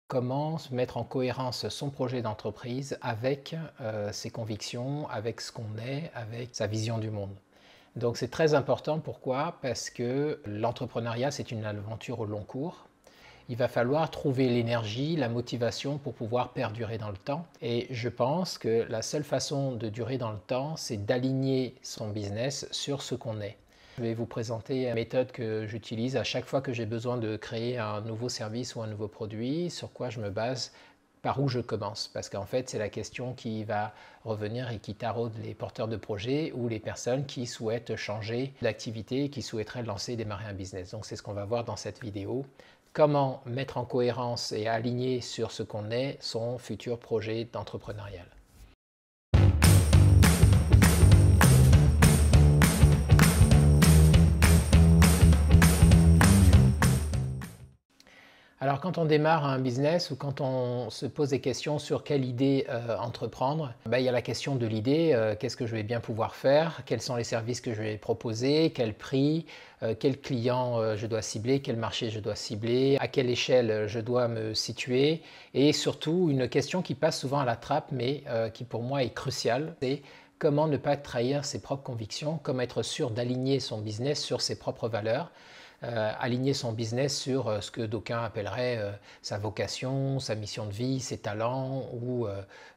Comment se mettre en cohérence son projet d'entreprise avec ses convictions, avec ce qu'on est, avec sa vision du monde. Donc c'est très important. Pourquoi? Parce que l'entrepreneuriat, c'est une aventure au long cours. Il va falloir trouver l'énergie, la motivation pour pouvoir perdurer dans le temps. Et je pense que la seule façon de durer dans le temps, c'est d'aligner son business sur ce qu'on est. Je vais vous présenter une méthode que j'utilise à chaque fois que j'ai besoin de créer un nouveau service ou un nouveau produit, sur quoi je me base, par où je commence. Parce qu'en fait, c'est la question qui va revenir et qui taraude les porteurs de projets ou les personnes qui souhaitent changer d'activité, qui souhaiteraient lancer et démarrer un business. Donc c'est ce qu'on va voir dans cette vidéo. Comment mettre en cohérence et aligner sur ce qu'on est son futur projet d'entrepreneurial. Alors quand on démarre un business ou quand on se pose des questions sur quelle idée entreprendre, il y a la question de l'idée, qu'est-ce que je vais bien pouvoir faire, quels sont les services que je vais proposer, quel prix, quel client je dois cibler, quel marché je dois cibler, à quelle échelle je dois me situer, et surtout une question qui passe souvent à la trappe mais qui pour moi est cruciale, c'est comment ne pas trahir ses propres convictions, comment être sûr d'aligner son business sur ses propres valeurs. Aligner son business sur ce que d'aucuns appelleraient sa vocation, sa mission de vie, ses talents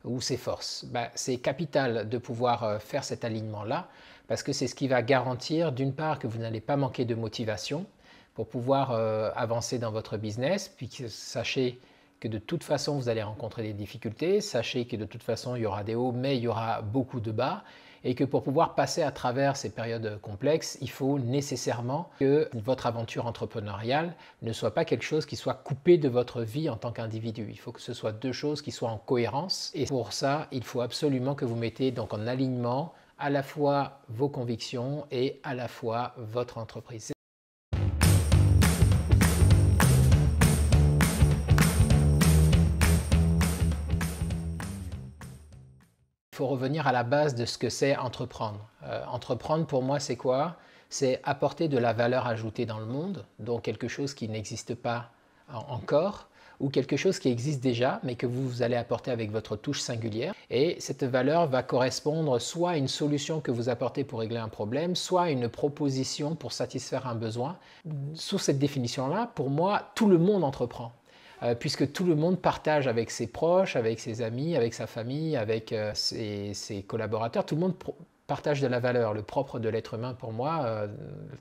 ou ses forces. C'est capital de pouvoir faire cet alignement-là parce que c'est ce qui va garantir d'une part que vous n'allez pas manquer de motivation pour pouvoir avancer dans votre business, puis que sachez que de toute façon vous allez rencontrer des difficultés, sachez que de toute façon il y aura des hauts mais il y aura beaucoup de bas, et que pour pouvoir passer à travers ces périodes complexes, il faut nécessairement que votre aventure entrepreneuriale ne soit pas quelque chose qui soit coupé de votre vie en tant qu'individu. Il faut que ce soit deux choses qui soient en cohérence, et pour ça, il faut absolument que vous mettiez donc en alignement à la fois vos convictions et à la fois votre entreprise. Il faut revenir à la base de ce que c'est entreprendre. Entreprendre pour moi c'est quoi? C'est apporter de la valeur ajoutée dans le monde, donc quelque chose qui n'existe pas encore, ou quelque chose qui existe déjà mais que vous allez apporter avec votre touche singulière. Et cette valeur va correspondre soit à une solution que vous apportez pour régler un problème, soit à une proposition pour satisfaire un besoin. Sous cette définition-là, pour moi, tout le monde entreprend. Puisque tout le monde partage avec ses proches, avec ses amis, avec sa famille, avec ses collaborateurs. Tout le monde partage de la valeur. Le propre de l'être humain, pour moi,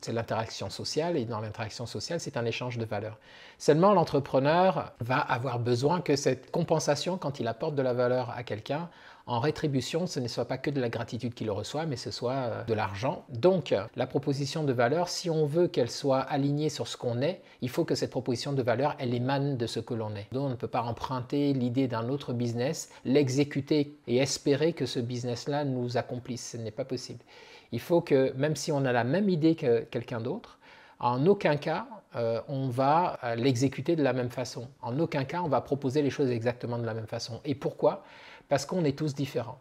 c'est l'interaction sociale, et dans l'interaction sociale, c'est un échange de valeur. Seulement, l'entrepreneur va avoir besoin que cette compensation, quand il apporte de la valeur à quelqu'un, en rétribution, ce ne soit pas que de la gratitude qu'il reçoit, mais ce soit de l'argent. Donc, la proposition de valeur, si on veut qu'elle soit alignée sur ce qu'on est, il faut que cette proposition de valeur, elle émane de ce que l'on est. Donc, on ne peut pas emprunter l'idée d'un autre business, l'exécuter et espérer que ce business-là nous accomplisse. Ce n'est pas possible. Il faut que, même si on a la même idée que quelqu'un d'autre, en aucun cas, on va l'exécuter de la même façon. En aucun cas, on va proposer les choses exactement de la même façon. Et pourquoi? Parce qu'on est tous différents.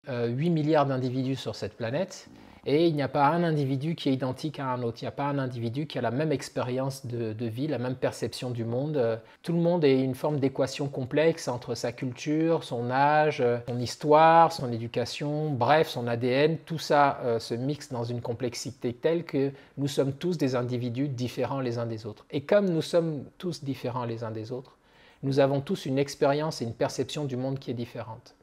8 milliards d'individus sur cette planète, et il n'y a pas un individu qui est identique à un autre. Il n'y a pas un individu qui a la même expérience de vie, la même perception du monde. Tout le monde est une forme d'équation complexe entre sa culture, son âge, son histoire, son éducation, bref, son ADN. Tout ça se mixe dans une complexité telle que nous sommes tous des individus différents les uns des autres. Et comme nous sommes tous différents les uns des autres, nous avons tous une expérience et une perception du monde qui est différente.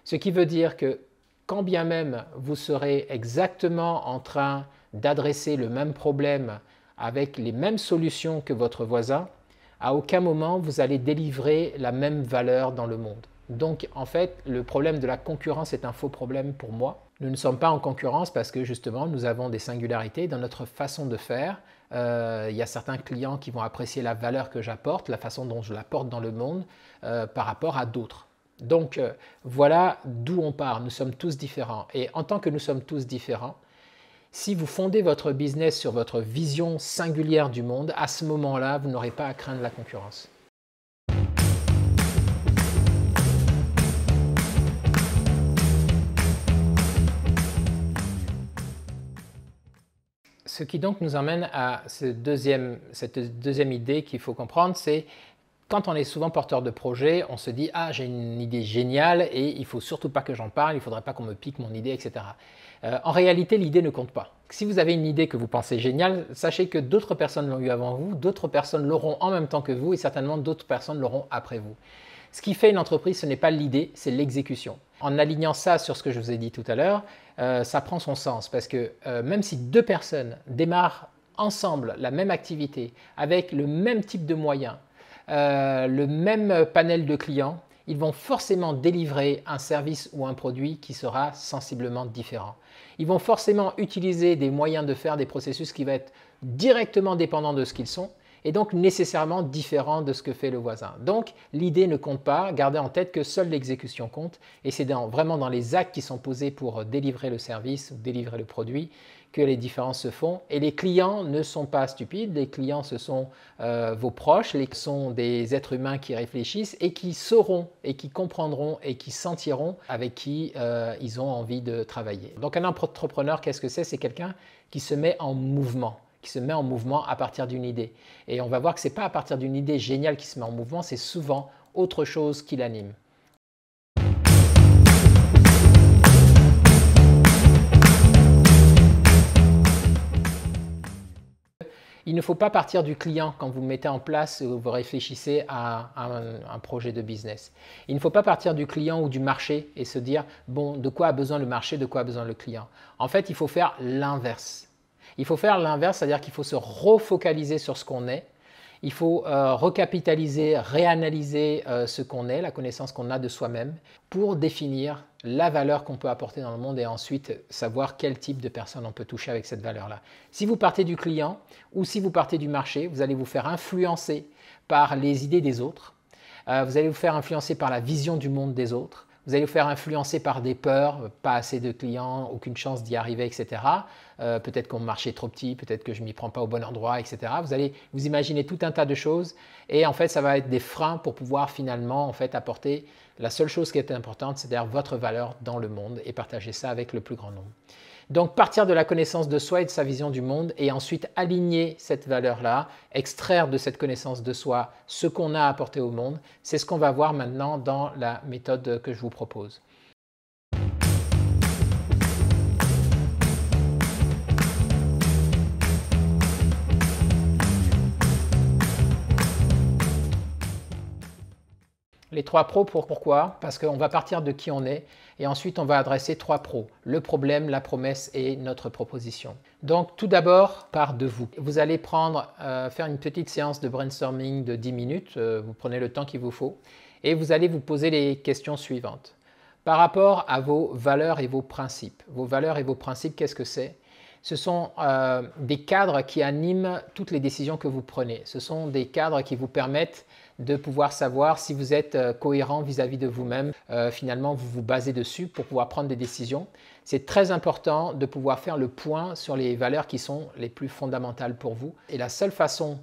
Ce qui veut dire que quand bien même vous serez exactement en train d'adresser le même problème avec les mêmes solutions que votre voisin, à aucun moment vous allez délivrer la même valeur dans le monde. Donc en fait, le problème de la concurrence est un faux problème pour moi. Nous ne sommes pas en concurrence parce que justement nous avons des singularités dans notre façon de faire. Il y a certains clients qui vont apprécier la valeur que j'apporte, la façon dont je l'apporte dans le monde par rapport à d'autres. Donc voilà d'où on part, nous sommes tous différents. Et en tant que nous sommes tous différents, si vous fondez votre business sur votre vision singulière du monde, à ce moment-là, vous n'aurez pas à craindre la concurrence. Ce qui donc nous emmène à cette deuxième idée qu'il faut comprendre, c'est quand on est souvent porteur de projet, on se dit « Ah, j'ai une idée géniale et il ne faut surtout pas que j'en parle, il ne faudrait pas qu'on me pique mon idée, etc. » En réalité, l'idée ne compte pas. Si vous avez une idée que vous pensez géniale, sachez que d'autres personnes l'ont eu avant vous, d'autres personnes l'auront en même temps que vous et certainement d'autres personnes l'auront après vous. Ce qui fait une entreprise, ce n'est pas l'idée, c'est l'exécution. En alignant ça sur ce que je vous ai dit tout à l'heure, ça prend son sens parce que même si deux personnes démarrent ensemble la même activité avec le même type de moyens, le même panel de clients, ils vont forcément délivrer un service ou un produit qui sera sensiblement différent. Ils vont forcément utiliser des moyens de faire des processus qui vont être directement dépendants de ce qu'ils sont et donc nécessairement différents de ce que fait le voisin. Donc l'idée ne compte pas, gardez en tête que seule l'exécution compte et c'est vraiment dans les actes qui sont posés pour délivrer le service ou délivrer le produit que les différences se font. Et les clients ne sont pas stupides, les clients ce sont vos proches, ce sont des êtres humains qui réfléchissent et qui sauront et qui comprendront et qui sentiront avec qui ils ont envie de travailler. Donc un entrepreneur, qu'est-ce que c'est? C'est quelqu'un qui se met en mouvement à partir d'une idée. Et on va voir que ce n'est pas à partir d'une idée géniale qui se met en mouvement, c'est souvent autre chose qui l'anime. Il ne faut pas partir du client quand vous mettez en place ou vous réfléchissez à un projet de business. Il ne faut pas partir du client ou du marché et se dire « bon, de quoi a besoin le marché, de quoi a besoin le client ?» En fait, il faut faire l'inverse. Il faut faire l'inverse, c'est-à-dire qu'il faut se refocaliser sur ce qu'on est. Il faut recapitaliser, réanalyser ce qu'on est, la connaissance qu'on a de soi-même pour définir la valeur qu'on peut apporter dans le monde et ensuite savoir quel type de personne on peut toucher avec cette valeur-là. Si vous partez du client ou si vous partez du marché, vous allez vous faire influencer par les idées des autres. Vous allez vous faire influencer par la vision du monde des autres. Vous allez vous faire influencer par des peurs, pas assez de clients, aucune chance d'y arriver, etc. Peut-être qu'on marché est trop petit, peut-être que je ne m'y prends pas au bon endroit, etc. Vous allez vous imaginer tout un tas de choses et en fait, ça va être des freins pour pouvoir finalement en fait, apporter la seule chose qui est importante, c'est-à-dire votre valeur dans le monde et partager ça avec le plus grand nombre. Donc, partir de la connaissance de soi et de sa vision du monde et ensuite aligner cette valeur-là, extraire de cette connaissance de soi ce qu'on a à apporter au monde, c'est ce qu'on va voir maintenant dans la méthode que je vous propose. Les 3 pros, pourquoi? Parce qu'on va partir de qui on est et ensuite on va adresser 3 pros, le problème, la promesse et notre proposition. Donc tout d'abord, part de vous. Vous allez faire une petite séance de brainstorming de 10 minutes, vous prenez le temps qu'il vous faut et vous allez vous poser les questions suivantes. Par rapport à vos valeurs et vos principes. Vos valeurs et vos principes, qu'est-ce que c'est? Ce sont des cadres qui animent toutes les décisions que vous prenez. Ce sont des cadres qui vous permettent de pouvoir savoir si vous êtes cohérent vis-à-vis de vous-même. Finalement, vous vous basez dessus pour pouvoir prendre des décisions. C'est très important de pouvoir faire le point sur les valeurs qui sont les plus fondamentales pour vous. Et la seule façon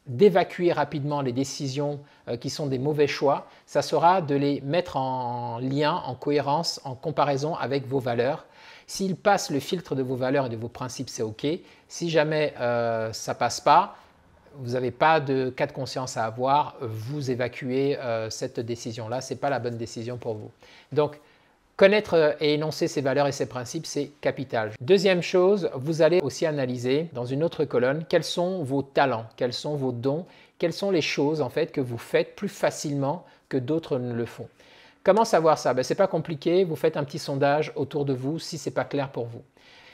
d'évacuer rapidement les décisions qui sont des mauvais choix, ça sera de les mettre en lien, en cohérence, en comparaison avec vos valeurs. S'ils passent le filtre de vos valeurs et de vos principes, c'est OK. Si jamais ça ne passe pas, vous n'avez pas de cas de conscience à avoir, vous évacuez cette décision-là, ce n'est pas la bonne décision pour vous. Donc, connaître et énoncer ses valeurs et ses principes, c'est capital. Deuxième chose, vous allez aussi analyser dans une autre colonne quels sont vos talents, quels sont vos dons, quelles sont les choses en fait que vous faites plus facilement que d'autres ne le font. Comment savoir ça? Ce n'est pas compliqué, vous faites un petit sondage autour de vous si ce n'est pas clair pour vous.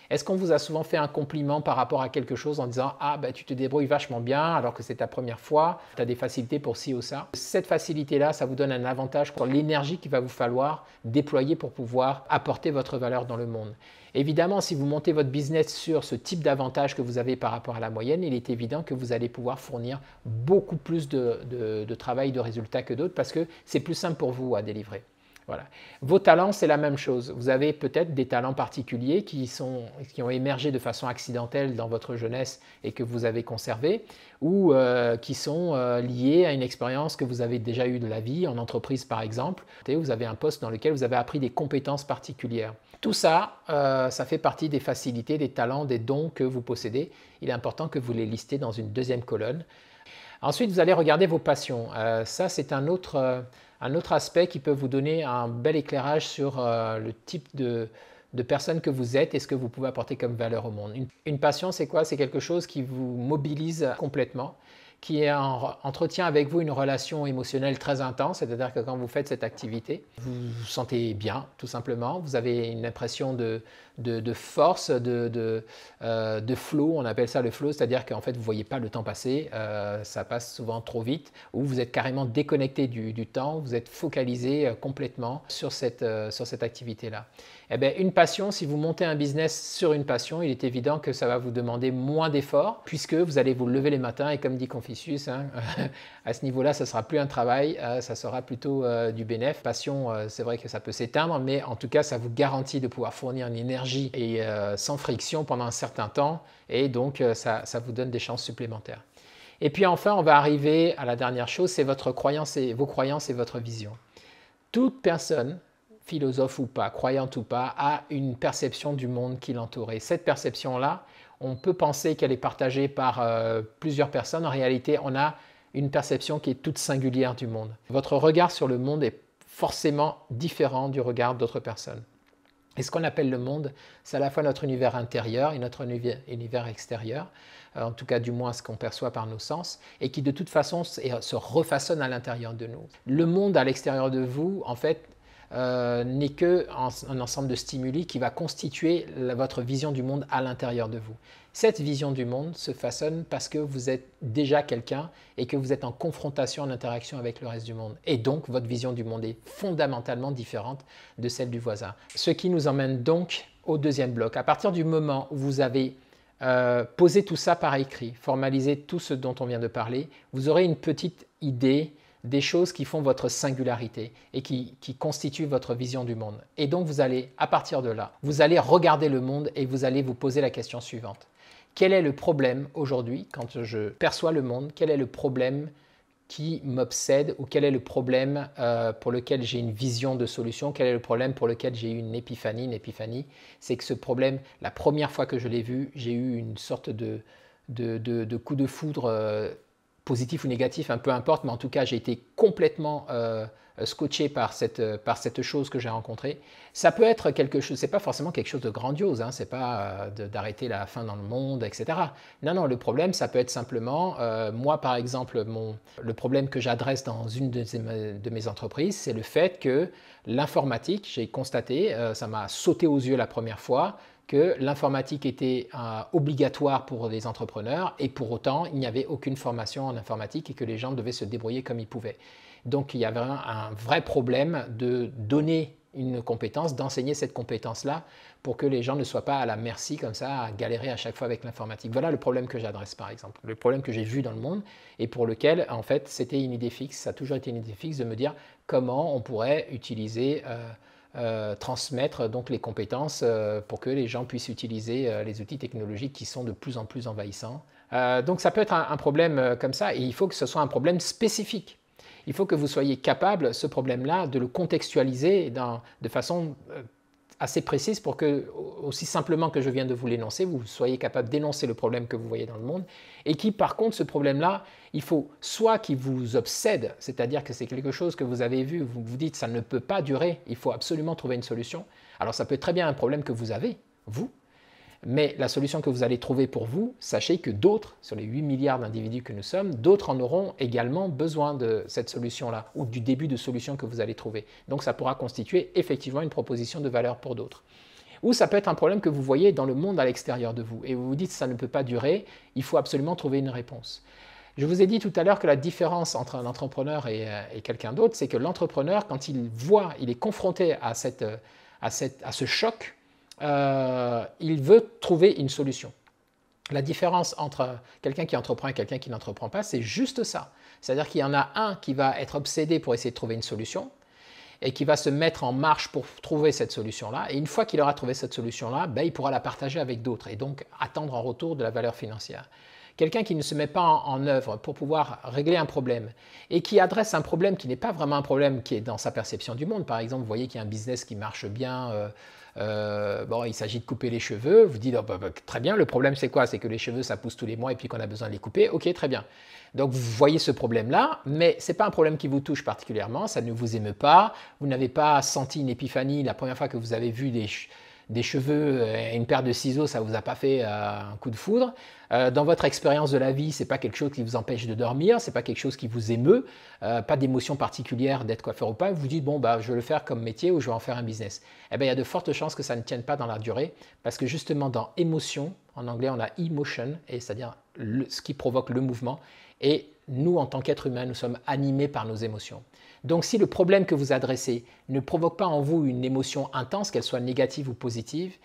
Est-ce qu'on vous a souvent fait un compliment par rapport à quelque chose en disant « Ah, tu te débrouilles vachement bien alors que c'est ta première fois, tu as des facilités pour ci ou ça ». Cette facilité-là, ça vous donne un avantage pour l'énergie qu'il va vous falloir déployer pour pouvoir apporter votre valeur dans le monde. Évidemment, si vous montez votre business sur ce type d'avantage que vous avez par rapport à la moyenne, il est évident que vous allez pouvoir fournir beaucoup plus de travail, de résultats que d'autres parce que c'est plus simple pour vous à délivrer. Voilà. Vos talents, c'est la même chose. Vous avez peut-être des talents particuliers qui ont émergé de façon accidentelle dans votre jeunesse et que vous avez conservés ou qui sont liés à une expérience que vous avez déjà eue de la vie, en entreprise par exemple. Vous avez un poste dans lequel vous avez appris des compétences particulières. Tout ça, ça fait partie des facilités, des talents, des dons que vous possédez. Il est important que vous les listez dans une deuxième colonne. Ensuite, vous allez regarder vos passions. Ça, c'est un autre aspect qui peut vous donner un bel éclairage sur le type de personne que vous êtes et ce que vous pouvez apporter comme valeur au monde. Une passion, c'est quoi? C'est quelque chose qui vous mobilise complètement, qui entretient avec vous une relation émotionnelle très intense, c'est-à-dire que quand vous faites cette activité, vous vous sentez bien, tout simplement. Vous avez une impression de force, de flow, on appelle ça le flow, c'est-à-dire qu'en fait, vous ne voyez pas le temps passer, ça passe souvent trop vite, ou vous êtes carrément déconnecté du temps, vous êtes focalisé complètement sur cette activité-là. Eh bien, une passion, si vous montez un business sur une passion, il est évident que ça va vous demander moins d'efforts, puisque vous allez vous lever les matins et comme dit Confucius, hein, à ce niveau-là, ça ne sera plus un travail, ça sera plutôt du bénéfice. Passion, c'est vrai que ça peut s'éteindre, mais en tout cas, ça vous garantit de pouvoir fournir une énergie et sans friction pendant un certain temps, et donc ça vous donne des chances supplémentaires. Et puis enfin, on va arriver à la dernière chose, c'est vos croyances et votre vision. Toute personne, philosophe ou pas, croyante ou pas, a une perception du monde qui l'entoure. Et cette perception-là, on peut penser qu'elle est partagée par plusieurs personnes. En réalité, on a une perception qui est toute singulière du monde. Votre regard sur le monde est forcément différent du regard d'autres personnes. Et ce qu'on appelle le monde, c'est à la fois notre univers intérieur et notre univers extérieur, en tout cas du moins ce qu'on perçoit par nos sens, et qui de toute façon se refaçonne à l'intérieur de nous. Le monde à l'extérieur de vous, en fait, n'est qu'un ensemble de stimuli qui va constituer votre vision du monde à l'intérieur de vous. Cette vision du monde se façonne parce que vous êtes déjà quelqu'un et que vous êtes en confrontation, en interaction avec le reste du monde. Et donc, votre vision du monde est fondamentalement différente de celle du voisin. Ce qui nous emmène donc au deuxième bloc. À partir du moment où vous avez posé tout ça par écrit, formalisé tout ce dont on vient de parler, vous aurez une petite idée des choses qui font votre singularité et qui constituent votre vision du monde. Et donc vous allez, à partir de là, vous allez regarder le monde et vous allez vous poser la question suivante. Quel est le problème aujourd'hui, quand je perçois le monde, quel est le problème qui m'obsède ou quel est le problème pour lequel j'ai une vision de solution, quel est le problème pour lequel j'ai eu une épiphanie. Une épiphanie, c'est que ce problème, la première fois que je l'ai vu, j'ai eu une sorte de coup de foudre positif ou négatif, hein, peu importe, mais en tout cas, j'ai été complètement scotché par cette chose que j'ai rencontrée. Ça peut être quelque chose, c'est pas forcément quelque chose de grandiose, hein, c'est pas d'arrêter la faim dans le monde, etc. Non, non, le problème, ça peut être simplement, moi par exemple, le problème que j'adresse dans une de mes entreprises, c'est le fait que l'informatique, j'ai constaté, ça m'a sauté aux yeux la première fois, que l'informatique était obligatoire pour les entrepreneurs et pour autant, il n'y avait aucune formation en informatique et que les gens devaient se débrouiller comme ils pouvaient. Donc, il y avait un vrai problème de donner une compétence, d'enseigner cette compétence-là pour que les gens ne soient pas à la merci comme ça, à galérer à chaque fois avec l'informatique. Voilà le problème que j'adresse par exemple, le problème que j'ai vu dans le monde et pour lequel en fait c'était une idée fixe, ça a toujours été une idée fixe de me dire comment on pourrait utiliser transmettre donc les compétences pour que les gens puissent utiliser les outils technologiques qui sont de plus en plus envahissants. Donc ça peut être un problème comme ça et il faut que ce soit un problème spécifique. Il faut que vous soyez capable, ce problème-là, de le contextualiser de façon assez précise pour que, aussi simplement que je viens de vous l'énoncer, vous soyez capable d'énoncer le problème que vous voyez dans le monde et qui, par contre, ce problème-là, il faut soit qu'il vous obsède, c'est-à-dire que c'est quelque chose que vous avez vu, vous vous dites ça ne peut pas durer, il faut absolument trouver une solution. Alors ça peut être très bien un problème que vous avez, vous, mais la solution que vous allez trouver pour vous, sachez que d'autres, sur les 8 milliards d'individus que nous sommes, d'autres en auront également besoin de cette solution-là ou du début de solution que vous allez trouver. Donc ça pourra constituer effectivement une proposition de valeur pour d'autres. Ou ça peut être un problème que vous voyez dans le monde à l'extérieur de vous et vous vous dites ça ne peut pas durer, il faut absolument trouver une réponse. Je vous ai dit tout à l'heure que la différence entre un entrepreneur et quelqu'un d'autre, c'est que l'entrepreneur, quand il est confronté à ce choc, il veut trouver une solution. La différence entre quelqu'un qui entreprend et quelqu'un qui n'entreprend pas, c'est juste ça. C'est-à-dire qu'il y en a un qui va être obsédé pour essayer de trouver une solution et qui va se mettre en marche pour trouver cette solution-là. Et une fois qu'il aura trouvé cette solution-là, ben, il pourra la partager avec d'autres et donc attendre en retour de la valeur financière. Quelqu'un qui ne se met pas en œuvre pour pouvoir régler un problème et qui adresse un problème qui n'est pas vraiment un problème qui est dans sa perception du monde. Par exemple, vous voyez qu'il y a un business qui marche bien bon, il s'agit de couper les cheveux. Vous dites, oh, très bien, le problème c'est quoi? C'est que les cheveux, ça pousse tous les mois et puis qu'on a besoin de les couper. Ok, très bien. Donc vous voyez ce problème-là, mais ce n'est pas un problème qui vous touche particulièrement, ça ne vous émeut pas, vous n'avez pas senti une épiphanie la première fois que vous avez vu des cheveux et une paire de ciseaux, ça ne vous a pas fait un coup de foudre. Dans votre expérience de la vie, ce n'est pas quelque chose qui vous empêche de dormir, ce n'est pas quelque chose qui vous émeut, pas d'émotion particulière d'être coiffeur ou pas. Vous vous dites, bon, bah, je vais le faire comme métier ou je vais en faire un business. Eh bien, il y a de fortes chances que ça ne tienne pas dans la durée parce que justement dans émotion, en anglais on a emotion, c'est-à-dire ce qui provoque le mouvement. Et nous, en tant qu'êtres humains, nous sommes animés par nos émotions. Donc si le problème que vous adressez ne provoque pas en vous une émotion intense, qu'elle soit négative ou positive,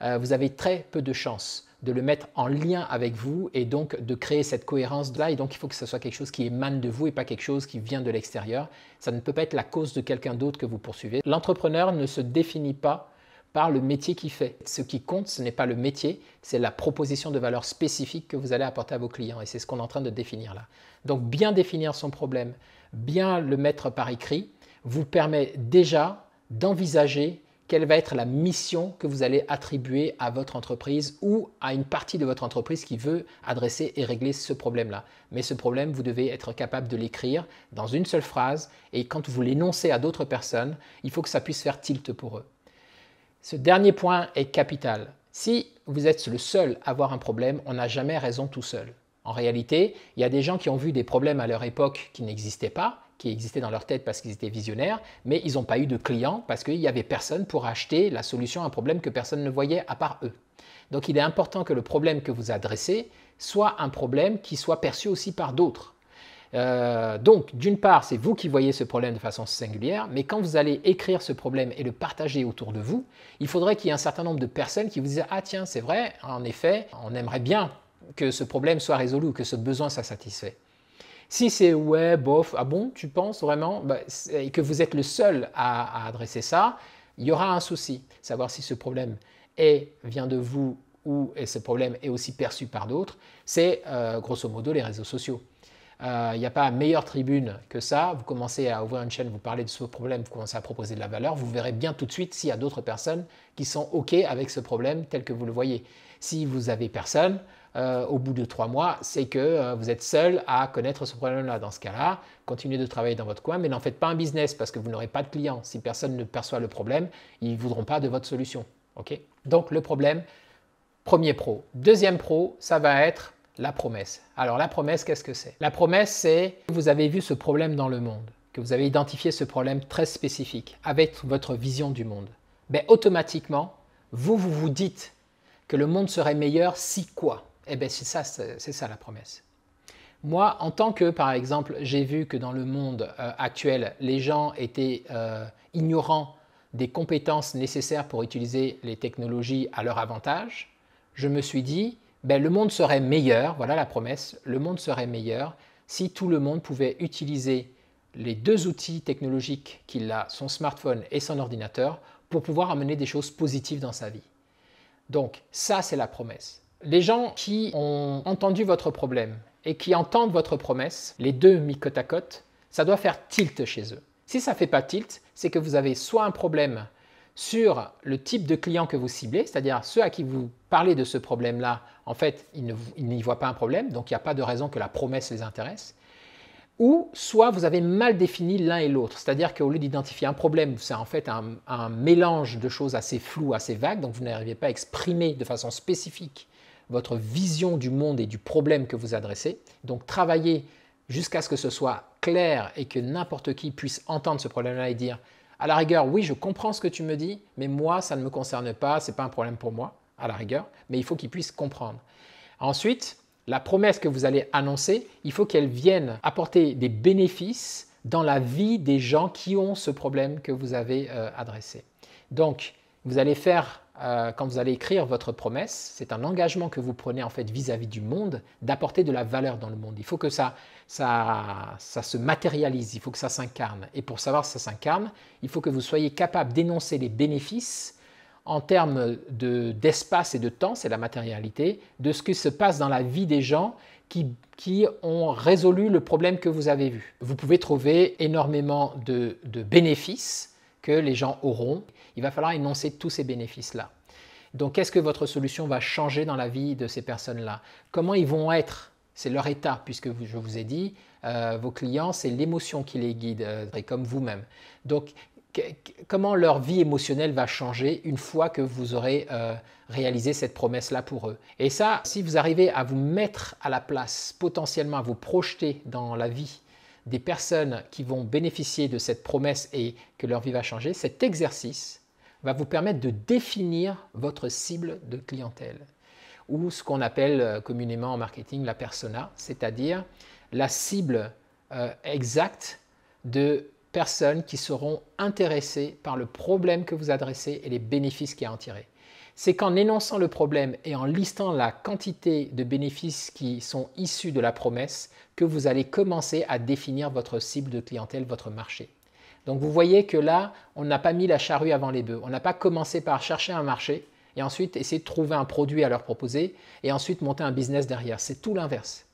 vous avez très peu de chances de le mettre en lien avec vous et donc de créer cette cohérence-là. Et donc il faut que ce soit quelque chose qui émane de vous et pas quelque chose qui vient de l'extérieur. Ça ne peut pas être la cause de quelqu'un d'autre que vous poursuivez. L'entrepreneur ne se définit pas par le métier qu'il fait. Ce qui compte, ce n'est pas le métier, c'est la proposition de valeur spécifique que vous allez apporter à vos clients. Et c'est ce qu'on est en train de définir là. Donc bien définir son problème, bien le mettre par écrit, vous permet déjà d'envisager quelle va être la mission que vous allez attribuer à votre entreprise ou à une partie de votre entreprise qui veut adresser et régler ce problème-là. Mais ce problème, vous devez être capable de l'écrire dans une seule phrase et quand vous l'énoncez à d'autres personnes, il faut que ça puisse faire tilt pour eux. Ce dernier point est capital. Si vous êtes le seul à avoir un problème, on n'a jamais raison tout seul. En réalité, il y a des gens qui ont vu des problèmes à leur époque qui n'existaient pas, qui existaient dans leur tête parce qu'ils étaient visionnaires, mais ils n'ont pas eu de clients parce qu'il n'y avait personne pour acheter la solution à un problème que personne ne voyait à part eux. Donc il est important que le problème que vous adressez soit un problème qui soit perçu aussi par d'autres. Donc, d'une part, c'est vous qui voyez ce problème de façon singulière, mais quand vous allez écrire ce problème et le partager autour de vous, il faudrait qu'il y ait un certain nombre de personnes qui vous disent « Ah tiens, c'est vrai, en effet, on aimerait bien que ce problème soit résolu, que ce besoin soit satisfait. » Si c'est « Ouais, bof, ah bon, tu penses vraiment ?» et que vous êtes le seul à adresser ça, il y aura un souci, savoir si ce problème vient de vous ou ce problème est aussi perçu par d'autres, c'est grosso modo les réseaux sociaux. Il n'y a pas meilleure tribune que ça. Vous commencez à ouvrir une chaîne, vous parlez de ce problème, vous commencez à proposer de la valeur, vous verrez bien tout de suite s'il y a d'autres personnes qui sont OK avec ce problème tel que vous le voyez. Si vous n'avez personne, au bout de 3 mois, c'est que vous êtes seul à connaître ce problème-là. Dans ce cas-là, continuez de travailler dans votre coin, mais n'en faites pas un business parce que vous n'aurez pas de clients. Si personne ne perçoit le problème, ils ne voudront pas de votre solution. OK? Donc le problème, premier pro. Deuxième pro, ça va être la promesse. Alors la promesse, qu'est-ce que c'est? La promesse, c'est que vous avez vu ce problème dans le monde, que vous avez identifié ce problème très spécifique avec votre vision du monde. Ben, automatiquement, vous dites que le monde serait meilleur si quoi? Eh bien, c'est ça la promesse. Moi, en tant que, par exemple, j'ai vu que dans le monde actuel, les gens étaient ignorants des compétences nécessaires pour utiliser les technologies à leur avantage, je me suis dit, ben, le monde serait meilleur, voilà la promesse, le monde serait meilleur si tout le monde pouvait utiliser les 2 outils technologiques qu'il a, son smartphone et son ordinateur, pour pouvoir amener des choses positives dans sa vie. Donc ça, c'est la promesse. Les gens qui ont entendu votre problème et qui entendent votre promesse, les deux mis côte à côte, ça doit faire tilt chez eux. Si ça ne fait pas tilt, c'est que vous avez soit un problème sur le type de client que vous ciblez, c'est-à-dire ceux à qui vous parlez de ce problème-là, en fait, ils n'y voient pas un problème, donc il n'y a pas de raison que la promesse les intéresse. Ou soit vous avez mal défini l'un et l'autre, c'est-à-dire qu'au lieu d'identifier un problème, c'est en fait un mélange de choses assez floues, assez vagues, donc vous n'arrivez pas à exprimer de façon spécifique votre vision du monde et du problème que vous adressez. Donc travaillez jusqu'à ce que ce soit clair et que n'importe qui puisse entendre ce problème-là et dire à la rigueur, oui, je comprends ce que tu me dis, mais moi, ça ne me concerne pas, ce n'est pas un problème pour moi, à la rigueur, mais il faut qu'il puisse comprendre. Ensuite, la promesse que vous allez annoncer, il faut qu'elle vienne apporter des bénéfices dans la vie des gens qui ont ce problème que vous avez adressé. Donc, vous allez faire, quand vous allez écrire votre promesse, c'est un engagement que vous prenez en fait vis-à-vis du monde, d'apporter de la valeur dans le monde. Il faut que ça se matérialise, il faut que ça s'incarne. Et pour savoir si ça s'incarne, il faut que vous soyez capable d'énoncer les bénéfices en termes d'espace et de temps, c'est la matérialité, de ce qui se passe dans la vie des gens qui ont résolu le problème que vous avez vu. Vous pouvez trouver énormément de bénéfices que les gens auront. il va falloir énoncer tous ces bénéfices-là. Donc, qu'est-ce que votre solution va changer dans la vie de ces personnes-là? Comment ils vont être? C'est leur état, puisque je vous ai dit, vos clients, c'est l'émotion qui les guide, comme vous-même. Donc, comment leur vie émotionnelle va changer une fois que vous aurez réalisé cette promesse-là pour eux? Et ça, si vous arrivez à vous mettre à la place, potentiellement à vous projeter dans la vie des personnes qui vont bénéficier de cette promesse et que leur vie va changer, cet exercice va vous permettre de définir votre cible de clientèle, ou ce qu'on appelle communément en marketing la persona, c'est-à-dire la cible exacte de personnes qui seront intéressées par le problème que vous adressez et les bénéfices qu'il y a à en tirer. C'est qu'en énonçant le problème et en listant la quantité de bénéfices qui sont issus de la promesse que vous allez commencer à définir votre cible de clientèle, votre marché. Donc vous voyez que là, on n'a pas mis la charrue avant les bœufs. On n'a pas commencé par chercher un marché et ensuite essayer de trouver un produit à leur proposer et ensuite monter un business derrière. C'est tout l'inverse.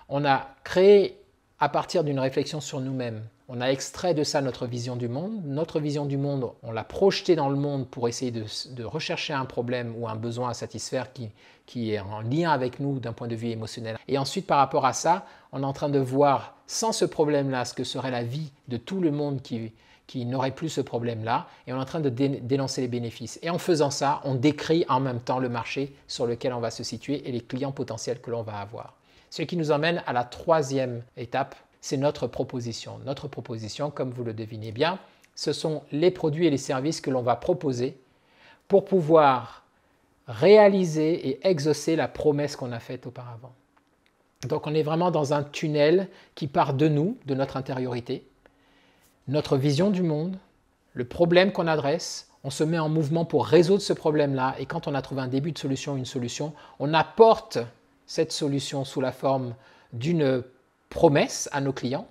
On a créé à partir d'une réflexion sur nous-mêmes. On a extrait de ça notre vision du monde. Notre vision du monde, on l'a projetée dans le monde pour essayer de rechercher un problème ou un besoin à satisfaire qui est en lien avec nous d'un point de vue émotionnel. Et ensuite, par rapport à ça, on est en train de voir, sans ce problème-là, ce que serait la vie de tout le monde qui n'aurait plus ce problème-là. Et on est en train de dénoncer les bénéfices. Et en faisant ça, on décrit en même temps le marché sur lequel on va se situer et les clients potentiels que l'on va avoir. Ce qui nous emmène à la troisième étape, c'est notre proposition. Notre proposition, comme vous le devinez bien, ce sont les produits et les services que l'on va proposer pour pouvoir réaliser et exaucer la promesse qu'on a faite auparavant. Donc on est vraiment dans un tunnel qui part de nous, de notre intériorité, notre vision du monde, le problème qu'on adresse, on se met en mouvement pour résoudre ce problème-là et quand on a trouvé un début de solution, une solution, on apporte cette solution sous la forme d'une promesse à nos clients.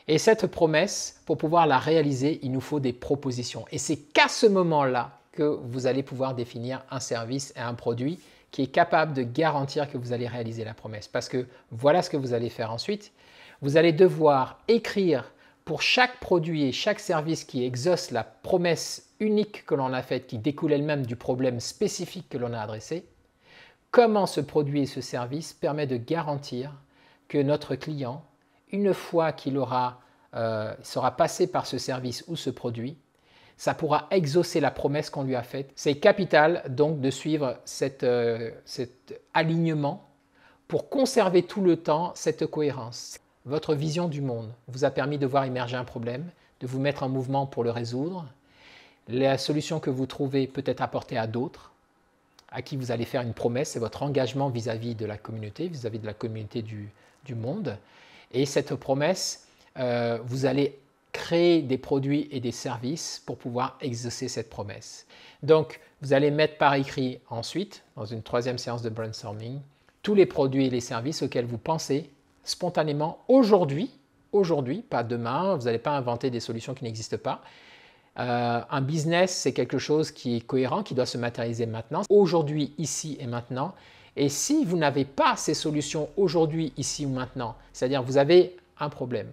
Et cette promesse, pour pouvoir la réaliser, il nous faut des propositions. Et c'est qu'à ce moment-là que vous allez pouvoir définir un service et un produit qui est capable de garantir que vous allez réaliser la promesse. Parce que voilà ce que vous allez faire ensuite. Vous allez devoir écrire pour chaque produit et chaque service qui exauce la promesse unique que l'on a faite, qui découle elle-même du problème spécifique que l'on a adressé, comment ce produit et ce service permet de garantir que notre client, une fois qu'il sera passé par ce service ou ce produit, ça pourra exaucer la promesse qu'on lui a faite. C'est capital donc de suivre cet alignement pour conserver tout le temps cette cohérence. Votre vision du monde vous a permis de voir émerger un problème, de vous mettre en mouvement pour le résoudre. La solution que vous trouvez peut être apportée à d'autres, à qui vous allez faire une promesse, c'est votre engagement vis-à-vis de la communauté, vis-à-vis de la communauté du monde. Et cette promesse, vous allez créer des produits et des services pour pouvoir exaucer cette promesse. Donc, vous allez mettre par écrit ensuite, dans une troisième séance de brainstorming, tous les produits et les services auxquels vous pensez spontanément aujourd'hui, pas demain, vous n'allez pas inventer des solutions qui n'existent pas. Un business, c'est quelque chose qui est cohérent, qui doit se matérialiser maintenant, aujourd'hui, ici et maintenant. Et si vous n'avez pas ces solutions aujourd'hui, ici ou maintenant, c'est-à-dire vous avez un problème,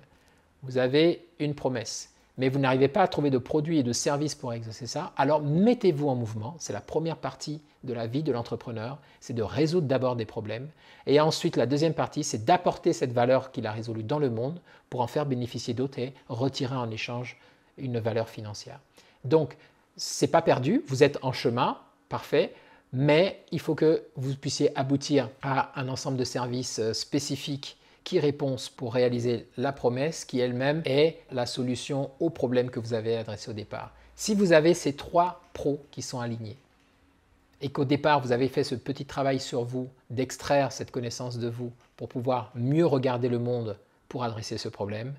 vous avez une promesse, mais vous n'arrivez pas à trouver de produits et de services pour exaucer ça, alors mettez-vous en mouvement. C'est la première partie de la vie de l'entrepreneur, c'est de résoudre d'abord des problèmes. Et ensuite, la deuxième partie, c'est d'apporter cette valeur qu'il a résolue dans le monde pour en faire bénéficier d'autres et retirer en échange une valeur financière. Donc, ce n'est pas perdu, vous êtes en chemin, parfait, mais il faut que vous puissiez aboutir à un ensemble de services spécifiques qui répondent pour réaliser la promesse qui elle-même est la solution au problème que vous avez adressé au départ. Si vous avez ces trois pros qui sont alignés et qu'au départ vous avez fait ce petit travail sur vous d'extraire cette connaissance de vous pour pouvoir mieux regarder le monde pour adresser ce problème,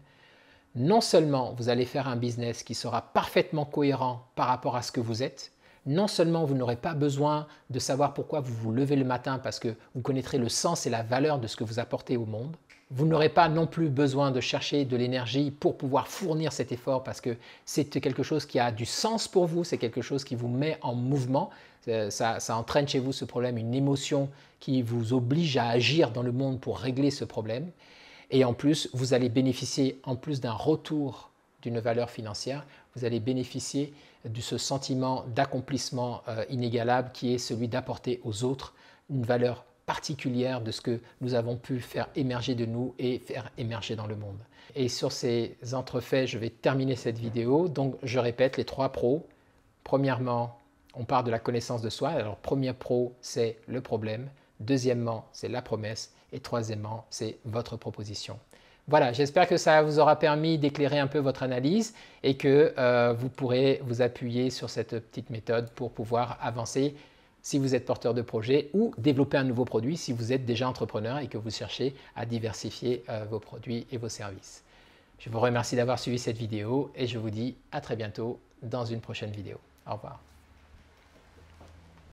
non seulement vous allez faire un business qui sera parfaitement cohérent par rapport à ce que vous êtes, non seulement vous n'aurez pas besoin de savoir pourquoi vous vous levez le matin parce que vous connaîtrez le sens et la valeur de ce que vous apportez au monde, vous n'aurez pas non plus besoin de chercher de l'énergie pour pouvoir fournir cet effort parce que c'est quelque chose qui a du sens pour vous, c'est quelque chose qui vous met en mouvement, ça entraîne chez vous ce problème, une émotion qui vous oblige à agir dans le monde pour régler ce problème. Et en plus, vous allez bénéficier, en plus d'un retour d'une valeur financière, vous allez bénéficier de ce sentiment d'accomplissement inégalable qui est celui d'apporter aux autres une valeur particulière de ce que nous avons pu faire émerger de nous et faire émerger dans le monde. Et sur ces entrefaits, je vais terminer cette vidéo. Donc je répète les 3 pros. Premièrement, on part de la connaissance de soi. Alors premier pro, c'est le problème. Deuxièmement, c'est la promesse. Et troisièmement, c'est votre proposition. Voilà, j'espère que ça vous aura permis d'éclairer un peu votre analyse et que vous pourrez vous appuyer sur cette petite méthode pour pouvoir avancer si vous êtes porteur de projet ou développer un nouveau produit si vous êtes déjà entrepreneur et que vous cherchez à diversifier vos produits et vos services. Je vous remercie d'avoir suivi cette vidéo et je vous dis à très bientôt dans une prochaine vidéo. Au revoir.